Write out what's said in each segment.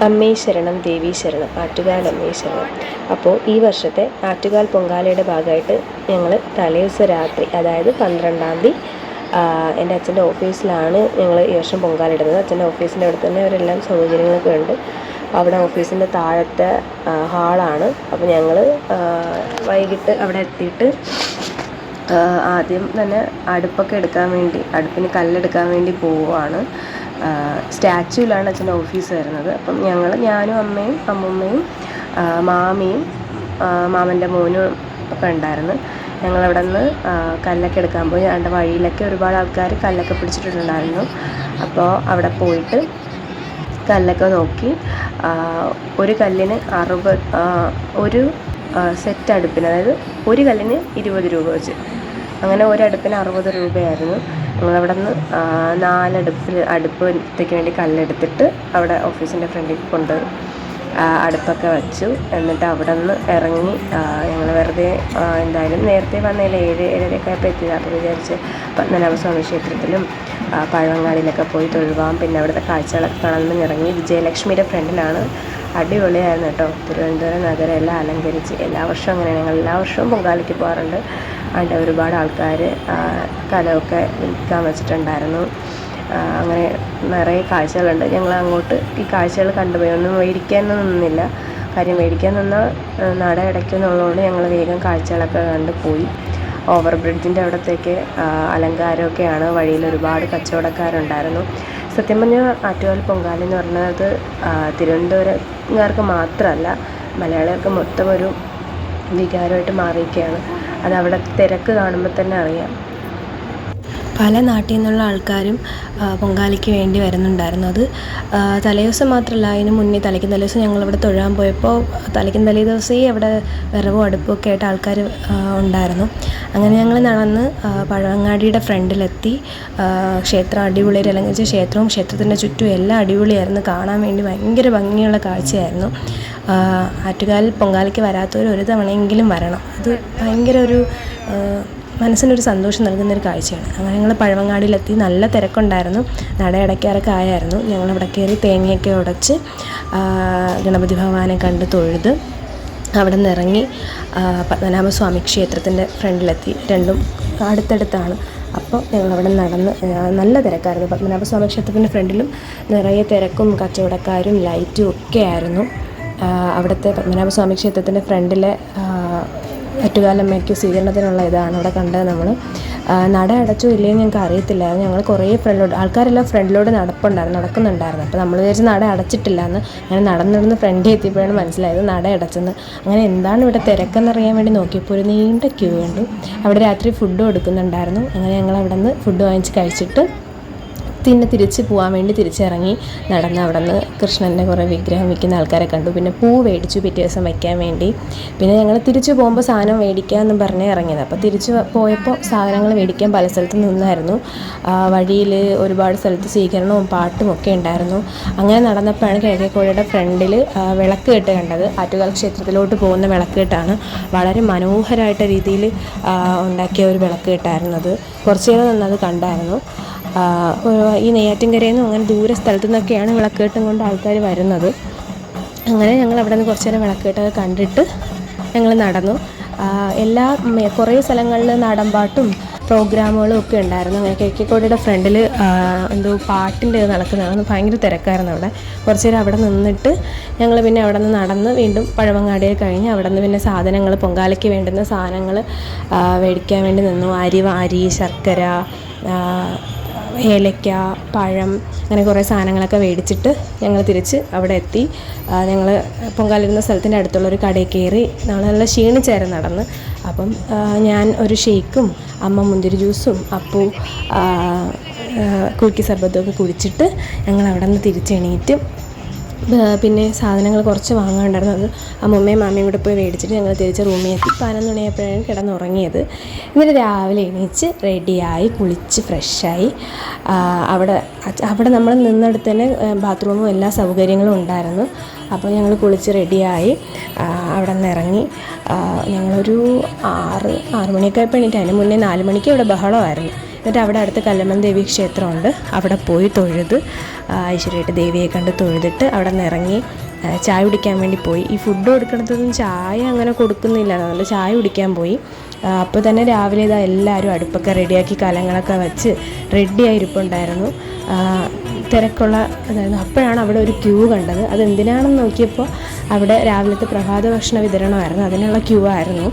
അമ്മേ ശരണം ദേവീ ശരണം ആറ്റുകാൽ അമ്മേ ശരണം. അപ്പോൾ ഈ വർഷത്തെ ആറ്റുകാൽ പൊങ്കാലയുടെ ഭാഗമായിട്ട് ഞങ്ങൾ തലേദിവസം രാത്രി, അതായത് 12-ാം തീയതി, എൻ്റെ അച്ഛൻ്റെ ഓഫീസിലാണ് ഞങ്ങൾ ഈ വർഷം പൊങ്കാല ഇടുന്നത്. അച്ഛൻ്റെ ഓഫീസിൻ്റെ അവിടെ തന്നെ അവരെല്ലാം സൗകര്യങ്ങളൊക്കെ ഉണ്ട്. അവിടെ ഓഫീസിൻ്റെ താഴത്തെ ഹാളാണ്. അപ്പോൾ ഞങ്ങൾ വൈകിട്ട് അവിടെ എത്തിയിട്ട് ആദ്യം തന്നെ അടുപ്പിന് കല്ലെടുക്കാൻ വേണ്ടി പോവുകയാണ്. സ്റ്റാച്യൂലാണ് അച്ഛൻ്റെ ഓഫീസ് വരുന്നത്. അപ്പം ഞാനും അമ്മയും അമ്മൂമ്മയും മാമിയും മാമൻ്റെ മോനും ഒക്കെ ഉണ്ടായിരുന്നു. ഞങ്ങളവിടെ നിന്ന് കല്ലൊക്കെ എടുക്കാൻ പോയി. അതിൻ്റെ വഴിയിലൊക്കെ ഒരുപാട് ആൾക്കാർ കല്ലൊക്കെ പിടിച്ചിട്ടുണ്ടായിരുന്നു. അപ്പോൾ അവിടെ പോയിട്ട് കല്ലൊക്കെ നോക്കി. ഒരു കല്ലിന് ഒരു സെറ്റ് അടുപ്പിന്, അതായത് ഒരു കല്ലിന് 20 രൂപ വെച്ച്, അങ്ങനെ ഒരടുപ്പിന് 60 രൂപയായിരുന്നു. ഞങ്ങളവിടെ നിന്ന് 4 അടുപ്പത്തേക്ക് വേണ്ടി കല്ലെടുത്തിട്ട് അവിടെ ഓഫീസിൻ്റെ ഫ്രണ്ടിൽ കൊണ്ട് അടുപ്പൊക്കെ വച്ചു. എന്നിട്ട് അവിടെ നിന്ന് ഇറങ്ങി ഞങ്ങൾ വെറുതെ എന്തായാലും നേരത്തെ വന്നതിൽ 7-7:30 ആയപ്പോൾ എത്തിയത്. അപ്പോൾ വിചാരിച്ച് പത്മനാഭസ്വാമി ക്ഷേത്രത്തിലും പഴവങ്ങാടിയിലൊക്കെ പോയി തൊഴുവാം, പിന്നെ അവിടുത്തെ കാഴ്ചകളൊക്കെ കാണാമെന്ന് ഇറങ്ങി. വിജയലക്ഷ്മിയുടെ ഫ്രണ്ടിലാണ്. അടിപൊളിയായിരുന്നു കേട്ടോ. തിരുവനന്തപുരം നഗരം എല്ലാം അലങ്കരിച്ച്. എല്ലാ വർഷവും അങ്ങനെയാണ്. ഞങ്ങൾ എല്ലാ വർഷവും പൊങ്കാലയ്ക്ക് പോകാറുണ്ട്. അവിടെ ഒരുപാട് ആൾക്കാർ കലമൊക്കെ വിൽക്കാൻ വെച്ചിട്ടുണ്ടായിരുന്നു. അങ്ങനെ നിറയെ കാഴ്ചകളുണ്ട്. ഞങ്ങൾ അങ്ങോട്ട് ഈ കാഴ്ചകൾ കണ്ടുപോയി. ഒന്നും മേടിക്കാനൊന്നും നിന്നില്ല. കാര്യം മേടിക്കാൻ നിന്നാൽ നട അടയ്ക്കുന്നുള്ളതുകൊണ്ട് ഞങ്ങൾ വേഗം കാഴ്ചകളൊക്കെ കണ്ടുപോയി. ഓവർ ബ്രിഡ്ജിൻ്റെ അവിടത്തേക്ക് അലങ്കാരമൊക്കെയാണ്. വഴിയിൽ ഒരുപാട് കച്ചവടക്കാരുണ്ടായിരുന്നു. സത്യം പറഞ്ഞാൽ ആറ്റുകാൽ പൊങ്കാല എന്ന് പറഞ്ഞത് തിരുവനന്തപുരംകാർക്ക് മാത്രമല്ല, മലയാളികൾക്ക് മൊത്തം ഒരു വികാരമായിട്ട് മാറിയിരിക്കുകയാണ്. അത് അവിടെ തിരക്ക് കാണുമ്പോൾ തന്നെ അറിയാം. പല നാട്ടിൽ നിന്നുള്ള ആൾക്കാരും പൊങ്കാലയ്ക്ക് വേണ്ടി വരുന്നുണ്ടായിരുന്നു. അത് തലേദിവസം മാത്രമല്ല, അതിന് മുന്നേ തലേക്കും തലേദിവസം ഞങ്ങളിവിടെ തൊഴാൻ പോയപ്പോൾ തലേക്കും തലേ ദിവസമേ അവിടെ വിറവും അടുപ്പൊക്കെ ആയിട്ട് ആൾക്കാർ ഉണ്ടായിരുന്നു. അങ്ങനെ ഞങ്ങൾ നടന്ന് പഴവങ്ങാടിയുടെ ഫ്രണ്ടിലെത്തി. ക്ഷേത്രം അടിപൊളിയായിട്ട് അലങ്കരിച്ച ക്ഷേത്രവും ക്ഷേത്രത്തിൻ്റെ ചുറ്റും എല്ലാം അടിപൊളിയായിരുന്നു. കാണാൻ വേണ്ടി ഭയങ്കര ഭംഗിയുള്ള കാഴ്ചയായിരുന്നു. ആറ്റുകാൽ പൊങ്കാലയ്ക്ക് വരാത്തവർ ഒരു തവണയെങ്കിലും വരണം. അത് ഭയങ്കര ഒരു മനസ്സിനൊരു സന്തോഷം നൽകുന്നൊരു കാഴ്ചയാണ്. അങ്ങനെ ഞങ്ങൾ പഴവങ്ങാടിയിലെത്തി. നല്ല തിരക്കുണ്ടായിരുന്നു. നട അടയ്ക്കാറൊക്കെ ആയായിരുന്നു. ഞങ്ങളവിടെ കയറി തേങ്ങയൊക്കെ ഉടച്ച് ഗണപതി ഭഗവാനെ കണ്ട് തൊഴുത് അവിടെ നിന്ന് ഇറങ്ങി പത്മനാഭസ്വാമി ക്ഷേത്രത്തിൻ്റെ ഫ്രണ്ടിലെത്തി. രണ്ടും അടുത്തടുത്താണ്. അപ്പോൾ ഞങ്ങളവിടെ നടന്ന് നല്ല തിരക്കായിരുന്നു. പത്മനാഭസ്വാമി ക്ഷേത്രത്തിൻ്റെ ഫ്രണ്ടിലും നിറയെ തിരക്കും കച്ചവടക്കാരും ലൈറ്റും ഒക്കെ ആയിരുന്നു. അവിടുത്തെ പത്മനാഭസ്വാമി ക്ഷേത്രത്തിൻ്റെ ഫ്രണ്ടിലെ ആറ്റുകാലമ്മയ്ക്ക് സ്വീകരണത്തിനുള്ള ഇതാണ് അവിടെ കണ്ടത്. നമ്മൾ നട അടച്ചോ ഇല്ലയെന്ന് ഞങ്ങൾക്ക് അറിയത്തില്ലായിരുന്നു. ഞങ്ങൾ കുറേ ആൾക്കാരെല്ലാം ഫ്രണ്ടിലോട്ട് നടക്കുന്നുണ്ടായിരുന്നു. അപ്പോൾ നമ്മൾ വിചാരിച്ച് നട അടച്ചിട്ടില്ല എന്ന്. അങ്ങനെ നടന്നിരുന്ന് ഫ്രണ്ടിൽ എത്തിയപ്പോഴാണ് മനസ്സിലായത് നട അടച്ചെന്ന്. അങ്ങനെ എന്താണ് ഇവിടെ തിരക്കെന്നറിയാൻ വേണ്ടി നോക്കിയപ്പോൾ ഒരു നീണ്ട ക്യൂ കണ്ടു. അവിടെ രാത്രി ഫുഡ് കൊടുക്കുന്നുണ്ടായിരുന്നു. അങ്ങനെ ഞങ്ങൾ അവിടെ നിന്ന് ഫുഡ് വാങ്ങിച്ച് കഴിച്ചിട്ട് തിരിച്ച് പോകാൻ വേണ്ടി തിരിച്ചിറങ്ങി. നടന്ന് അവിടെ നിന്ന് കൃഷ്ണൻ്റെ കുറേ വിഗ്രഹം വിൽക്കുന്ന ആൾക്കാരെ കണ്ടു. പിന്നെ പൂ മേടിച്ചു പിറ്റേ ദിവസം വയ്ക്കാൻ വേണ്ടി. പിന്നെ ഞങ്ങൾ തിരിച്ചു പോകുമ്പോൾ സാധനം മേടിക്കാമെന്നും പറഞ്ഞ് ഇറങ്ങിയത്. അപ്പോൾ തിരിച്ച് പോയപ്പോൾ സാധനങ്ങൾ മേടിക്കാൻ പല സ്ഥലത്ത് നിന്നായിരുന്നു. വഴിയിൽ ഒരുപാട് സ്ഥലത്ത് സ്വീകരണവും പാട്ടും ഒക്കെ ഉണ്ടായിരുന്നു. അങ്ങനെ നടന്നപ്പോഴാണ് കിഴക്കേക്കോട്ടയുടെ ഫ്രണ്ടിൽ വിളക്ക് കെട്ട് കണ്ടത്. ആറ്റുകാൽ ക്ഷേത്രത്തിലോട്ട് പോകുന്ന വിളക്ക് കെട്ടാണ്. വളരെ മനോഹരമായിട്ട രീതിയിൽ ഉണ്ടാക്കിയ ഒരു വിളക്ക് കെട്ടായിരുന്നു അത്. കുറച്ച് നേരം നിന്നത് കണ്ടായിരുന്നു. ഈ നെയ്യാറ്റിൻകരയിൽ നിന്നും അങ്ങനെ ദൂര സ്ഥലത്തു നിന്നൊക്കെയാണ് വിളക്കേട്ടും കൊണ്ട് ആൾക്കാർ വരുന്നത്. അങ്ങനെ ഞങ്ങൾ അവിടെ നിന്ന് കുറച്ച് നേരം വിളക്കേട്ടൊക്കെ കണ്ടിട്ട് ഞങ്ങൾ നടന്നു. കുറേ സ്ഥലങ്ങളിൽ നാടൻപാട്ടും പ്രോഗ്രാമുകളും ഒക്കെ ഉണ്ടായിരുന്നു. അങ്ങനെ കിഴക്കേക്കോട്ടയുടെ ഫ്രണ്ടിൽ എന്തോ പാട്ടിൻ്റെ നടക്കുന്നതാണ്. ഭയങ്കര തിരക്കായിരുന്നു അവിടെ. കുറച്ച് നേരം അവിടെ നിന്നിട്ട് ഞങ്ങൾ പിന്നെ അവിടെ നിന്ന് നടന്ന് വീണ്ടും പഴവങ്ങാടിയിൽ കഴിഞ്ഞ് അവിടെ നിന്ന് പിന്നെ സാധനങ്ങൾ, പൊങ്കാലയ്ക്ക് വേണ്ടുന്ന സാധനങ്ങൾ മേടിക്കാൻ വേണ്ടി നിന്നു. അരി, ശർക്കര, ഏലയ്ക്ക, പഴം, അങ്ങനെ കുറേ സാധനങ്ങളൊക്കെ മേടിച്ചിട്ട് ഞങ്ങൾ തിരിച്ച് അവിടെ എത്തി. ഞങ്ങൾ പൊങ്കാലിരുന്ന സ്ഥലത്തിൻ്റെ അടുത്തുള്ളൊരു കടയിൽ കയറി. നമ്മൾ നല്ല ക്ഷീണിച്ചായിരുന്നു നടന്ന്. അപ്പം ഞാൻ ഒരു ഷേക്കും അമ്മ മുന്തിരി ജ്യൂസും അപ്പു കുറുക്കി സർബത്തും ഒക്കെ കുടിച്ചിട്ട് ഞങ്ങൾ അവിടെ നിന്ന് തിരിച്ചെണീറ്റ് പിന്നെ സാധനങ്ങൾ കുറച്ച് വാങ്ങാനുണ്ടായിരുന്നു. അത് അമ്മമ്മയും മാമിയും കൂടെ പോയി മേടിച്ചിട്ട് ഞങ്ങൾ തിരിച്ച് റൂമിൽ എത്തി. 11 മണിയായപ്പോഴാണ് കിടന്നുറങ്ങിയത്. എന്നിട്ട് രാവിലെ എണീച്ച് റെഡിയായി കുളിച്ച് ഫ്രഷായി. അവിടെ നമ്മൾ നിന്നെടുത്ത് തന്നെ ബാത്റൂമും എല്ലാ സൗകര്യങ്ങളും ഉണ്ടായിരുന്നു. അപ്പോൾ ഞങ്ങൾ കുളിച്ച് റെഡിയായി അവിടെ നിന്ന് ഇറങ്ങി. ഞങ്ങളൊരു 6 മണിയൊക്കെ ആയപ്പോൾ എണീറ്റ്. അതിന് മുന്നേ 4 മണിക്ക് ഇവിടെ ബഹളമായിരുന്നു. എന്നിട്ട് അവിടെ അടുത്ത് കല്ലമ്മൻ ദേവി ക്ഷേത്രമുണ്ട്, അവിടെ പോയി തൊഴുത് ഐശ്വര്യമായിട്ട് ദേവിയെ കണ്ട് തൊഴുതിട്ട് അവിടെ നിന്ന് ഇറങ്ങി ചായ കുടിക്കാൻ വേണ്ടി പോയി. ഈ ഫുഡ് കൊടുക്കണതൊന്നും ചായ അങ്ങനെ കൊടുക്കുന്നില്ല, അതുകൊണ്ട് ചായ കുടിക്കാൻ പോയി. അപ്പോൾ തന്നെ രാവിലെ ഇതാ എല്ലാവരും അടുപ്പൊക്കെ റെഡിയാക്കി കലങ്ങളൊക്കെ വെച്ച് റെഡിയായിരിപ്പുണ്ടായിരുന്നു. തിരക്കുള്ള ഇതായിരുന്നു. അപ്പോഴാണ് അവിടെ ഒരു ക്യൂ കണ്ടത്. അതെന്തിനാണെന്ന് നോക്കിയപ്പോൾ അവിടെ രാവിലത്തെ പ്രഭാത ഭക്ഷണ വിതരണമായിരുന്നു, അതിനുള്ള ക്യൂ ആയിരുന്നു.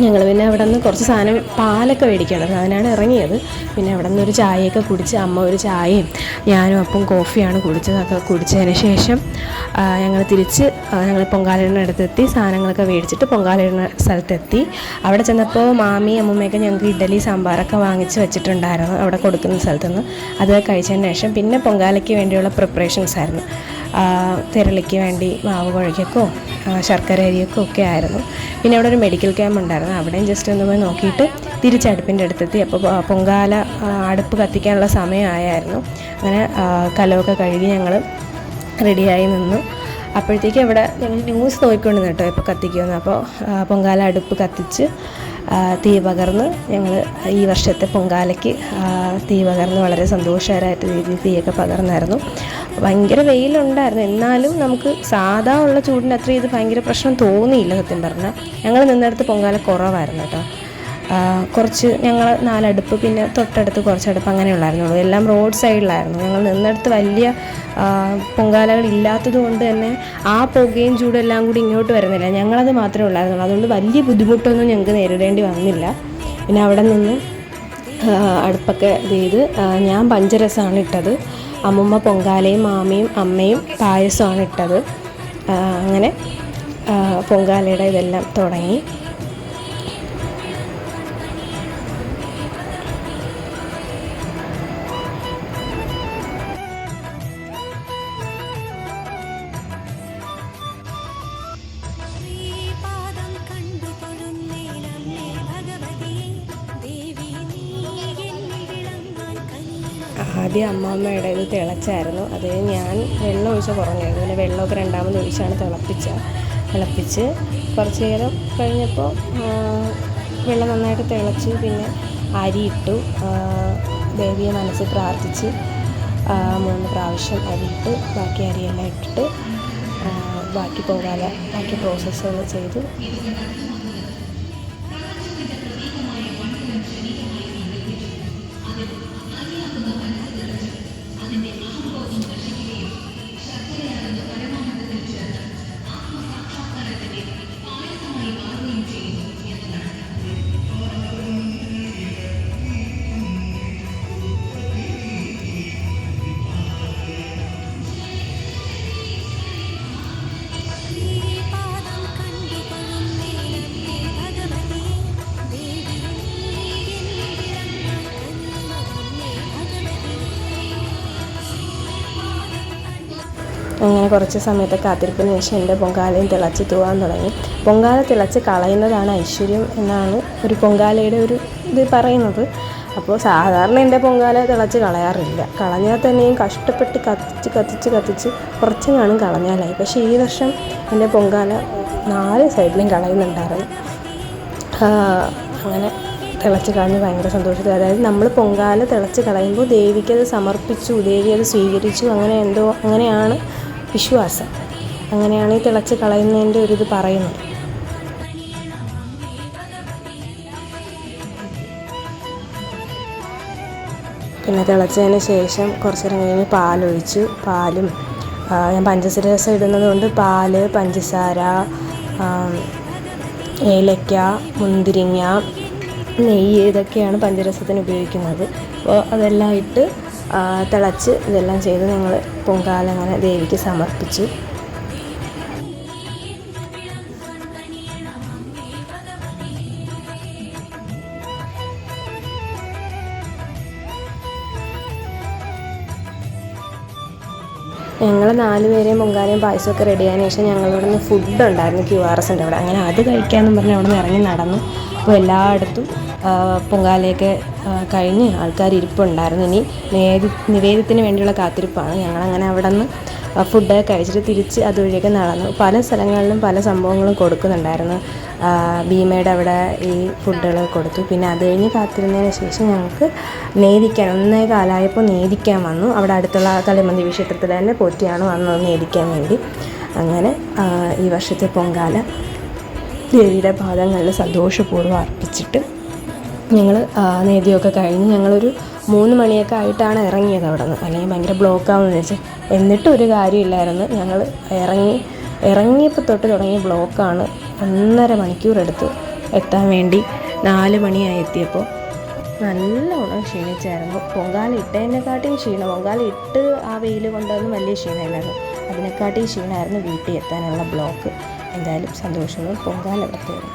ഞങ്ങൾ പിന്നെ അവിടെ നിന്ന് കുറച്ച് സാധനം പാലൊക്കെ മേടിക്കണം, അതിനാണ് ഇറങ്ങിയത്. പിന്നെ അവിടെ നിന്ന് ഒരു ചായയൊക്കെ കുടിച്ച്, അമ്മ ഒരു ചായയും ഞാനും അപ്പം കോഫിയാണ് കുടിച്ചതൊക്കെ. കുടിച്ചതിന് ശേഷം ഞങ്ങൾ തിരിച്ച് ഞങ്ങൾ പൊങ്കാലയുടെ അടുത്തെത്തി, സാധനങ്ങളൊക്കെ മേടിച്ചിട്ട് പൊങ്കാലയുടെ സ്ഥലത്തെത്തി. അവിടെ ചെന്നപ്പോൾ മാമിയും അമ്മൂമ്മയൊക്കെ ഞങ്ങൾക്ക് ഇഡ്ഡലി സാമ്പാറൊക്കെ വാങ്ങിച്ച് വെച്ചിട്ടുണ്ടായിരുന്നു അവിടെ കൊടുക്കുന്ന സ്ഥലത്തുനിന്ന്. അത് കഴിച്ചതിന് ശേഷം പിന്നെ പൊങ്കാലയ്ക്ക് വേണ്ടിയുള്ള പ്രിപ്പറേഷൻസ് ആയിരുന്നു. തിരളിക്ക് വേണ്ടി മാവ് കുഴയ്ക്കോ ശർക്കര അരിയൊക്കെ ഒക്കെ ആയിരുന്നു. പിന്നെ അവിടെ ഒരു മെഡിക്കൽ ക്യാമ്പ് ഉണ്ടായിരുന്നു, അവിടെയും ജസ്റ്റ് ഒന്ന് പോയി നോക്കിയിട്ട് തിരിച്ചടുപ്പിൻ്റെ അടുത്തെത്തി. അപ്പോൾ പൊങ്കാല അടുപ്പ് കത്തിക്കാനുള്ള സമയമായിരുന്നു. അങ്ങനെ കലമൊക്കെ കഴുകി ഞങ്ങൾ റെഡിയായി നിന്നു. അപ്പോഴത്തേക്കും ഇവിടെ ഞങ്ങൾ ന്യൂസ് നോക്കിക്കൊണ്ട് കേട്ടോ ഇപ്പോൾ കത്തിക്കുമെന്ന്. അപ്പോൾ പൊങ്കാല അടുപ്പ് കത്തിച്ച് തീ പകർന്ന് ഞങ്ങൾ ഈ വർഷത്തെ പൊങ്കാലയ്ക്ക് തീ പകർന്ന് വളരെ സന്തോഷകരമായിട്ട് രീതിയിൽ തീയൊക്കെ പകർന്നായിരുന്നു. ഭയങ്കര വെയിലുണ്ടായിരുന്നു, എന്നാലും നമുക്ക് സാധാ ഉള്ള ചൂടിന് അത്ര ഇത് ഭയങ്കര പ്രശ്നം തോന്നിയില്ല. സത്യം പറഞ്ഞാൽ ഞങ്ങൾ നിന്നിടത്ത് പൊങ്കാല കുറവായിരുന്നു കേട്ടോ. കുറച്ച് ഞങ്ങൾ 4 അടുപ്പ്, പിന്നെ തൊട്ടടുത്ത് കുറച്ചടുപ്പ് അങ്ങനെയുള്ളായിരുന്നുള്ളൂ. എല്ലാം റോഡ് സൈഡിലായിരുന്നു. ഞങ്ങൾ നിന്നിടത്ത് വലിയ പൊങ്കാലകൾ ഇല്ലാത്തത് കൊണ്ട് തന്നെ ആ പുകയും ചൂടും എല്ലാം കൂടി ഇങ്ങോട്ട് വരുന്നില്ല, ഞങ്ങളത് മാത്രമേ ഉള്ളായിരുന്നുള്ളൂ. അതുകൊണ്ട് വലിയ ബുദ്ധിമുട്ടൊന്നും ഞങ്ങൾക്ക് നേരിടേണ്ടി വന്നില്ല. പിന്നെ അവിടെ നിന്ന് അടുപ്പൊക്കെ ചെയ്ത് ഞാൻ പഞ്ചരസമാണ് ഇട്ടത്, അമ്മുമ്മ പൊങ്കാലയും മാമിയും അമ്മയും പായസമാണ് ഇട്ടത്. അങ്ങനെ പൊങ്കാലയുടെ ഇതെല്ലാം തുടങ്ങി. ആദ്യം അമ്മാമ്മയുടെ ഇത് തിളച്ചായിരുന്നു, അത് ഞാൻ വെള്ളം ഒഴിച്ച് കുറഞ്ഞായിരുന്നു. പിന്നെ വെള്ളമൊക്കെ രണ്ടാമത് ഒഴിച്ചാണ് തിളപ്പിച്ച് കുറച്ച് നേരം കഴിഞ്ഞപ്പോൾ വെള്ളം നന്നായിട്ട് തിളച്ചു. പിന്നെ അരിയിട്ടു, ദേവിയെ മനസ്സിൽ പ്രാർത്ഥിച്ച് 3 പ്രാവശ്യം അരിയിട്ട് ബാക്കി അരിയെല്ലാം ഇട്ടിട്ട് ബാക്കി പ്രോസസ്സുകൾ ചെയ്തു. അങ്ങനെ കുറച്ച് സമയത്തെ കാത്തിരിപ്പിന് ശേഷം എൻ്റെ പൊങ്കാലയും തിളച്ച് തൂവാൻ തുടങ്ങി. പൊങ്കാല തിളച്ച് കളയുന്നതാണ് ഐശ്വര്യം എന്നാണ് ഒരു പൊങ്കാലയുടെ ഒരു ഇത് പറയുന്നത്. അപ്പോൾ സാധാരണ എൻ്റെ പൊങ്കാല തിളച്ച് കളയാറില്ല, കളഞ്ഞാൽ തന്നെയും കഷ്ടപ്പെട്ട് കത്തിച്ച് കുറച്ച് കാണും കളഞ്ഞാലായി. പക്ഷേ ഈ വർഷം എൻ്റെ പൊങ്കാല 4 സൈഡിലും കളയുന്നുണ്ടായിരുന്നു. അങ്ങനെ തിളച്ച് കളഞ്ഞ് ഭയങ്കര സന്തോഷത്തിൽ, അതായത് നമ്മൾ പൊങ്കാല തിളച്ച് കളയുമ്പോൾ ദേവിക്കത് സമർപ്പിച്ചു, ദേവി അത് സ്വീകരിച്ചു, അങ്ങനെയാണ് വിശ്വാസം. അങ്ങനെയാണ് ഈ തിളച്ച് കളയുന്നതിൻ്റെ ഒരിത് പറയുന്നത്. പിന്നെ തിളച്ചതിന് ശേഷം കുറച്ച് നേരം കഴിഞ്ഞ് പാലൊഴിച്ചു. പാലും ഞാൻ പഞ്ചസാര രസം ഇടുന്നത് കൊണ്ട് പാല്, പഞ്ചസാര, ഏലക്ക, മുന്തിരിങ്ങ, നെയ്യ്, ഇതൊക്കെയാണ് പഞ്ചരസത്തിന് ഉപയോഗിക്കുന്നത്. അപ്പോൾ അതെല്ലാം ഇട്ട് തിളച്ച് ഇതെല്ലാം ചെയ്ത് ഞങ്ങൾ പൊങ്കാല അങ്ങനെ ദേവിക്ക് സമർപ്പിച്ചു. ഞങ്ങൾ 4 പേരെയും പൊങ്കാലയും പായസമൊക്കെ റെഡിയായതിനു ശേഷം ഞങ്ങളിവിടെ നിന്ന് ഫുഡ് ഉണ്ടായിരുന്നു QRSൻ്റെ അവിടെ. അങ്ങനെ അത് കഴിക്കാമെന്ന് പറഞ്ഞ് അവിടെ നിന്ന് ഇറങ്ങി നടന്നു. അപ്പോൾ എല്ലായിടത്തും പൊങ്കാലയൊക്കെ കഴിഞ്ഞ് ആൾക്കാർ ഇരിപ്പുണ്ടായിരുന്നു. ഇനി നിവേദ്യത്തിന് വേണ്ടിയുള്ള കാത്തിരിപ്പാണ്. ഞങ്ങളങ്ങനെ അവിടെ നിന്ന് ഫുഡൊക്കെ കഴിച്ചിട്ട് തിരിച്ച് അതുവഴിയൊക്കെ നടന്നു. പല സ്ഥലങ്ങളിലും പല സംഭവങ്ങളും കൊടുക്കുന്നുണ്ടായിരുന്നു. ഭീമയുടെ അവിടെ ഈ ഫുഡുകൾ കൊടുത്തു. പിന്നെ അത് കഴിഞ്ഞ് കാത്തിരുന്നതിന് ശേഷം ഞങ്ങൾക്ക് നേദിക്കാൻ 1:15 നേദിക്കാൻ വന്നു. അവിടെ അടുത്തുള്ള കളിമന്തി ക്ഷേത്രത്തിൽ തന്നെ പോറ്റിയാണ് വന്നത് നേദിക്കാൻ വേണ്ടി. അങ്ങനെ ഈ വർഷത്തെ പൊങ്കാല ദേവിയുടെ പാദങ്ങളിൽ സന്തോഷപൂർവ്വം അർപ്പിച്ചിട്ട് ഞങ്ങൾ നേദ്യമൊക്കെ കഴിഞ്ഞ് ഞങ്ങളൊരു 3 മണിയൊക്കെ ആയിട്ടാണ് ഇറങ്ങിയത് അവിടെ നിന്ന്. അല്ലെങ്കിൽ ഭയങ്കര ബ്ലോക്കാണെന്ന് വെച്ചാൽ എന്നിട്ടും ഒരു കാര്യമില്ലായിരുന്നു. ഞങ്ങൾ ഇറങ്ങിയപ്പോൾ തൊട്ട് തുടങ്ങിയ ബ്ലോക്കാണ്. 1.5 മണിക്കൂറെടുത്ത് എത്താൻ വേണ്ടി. 4 മണിയായി എത്തിയപ്പോൾ നല്ലോണം ക്ഷീണിച്ചായിരുന്നു. പൊങ്കാല ഇട്ടതിനെക്കാട്ടിയും ക്ഷീണം. പൊങ്കാല ഇട്ട് ആ വെയിൽ കൊണ്ടൊന്നും വലിയ ക്ഷീണമില്ലായിരുന്നു. അതിനെക്കാട്ടിയും ക്ഷീണമായിരുന്നു വീട്ടിൽ എത്താനുള്ള ബ്ലോക്ക്. എന്തായാലും സന്തോഷവും പൊങ്കാല എടുത്തത്.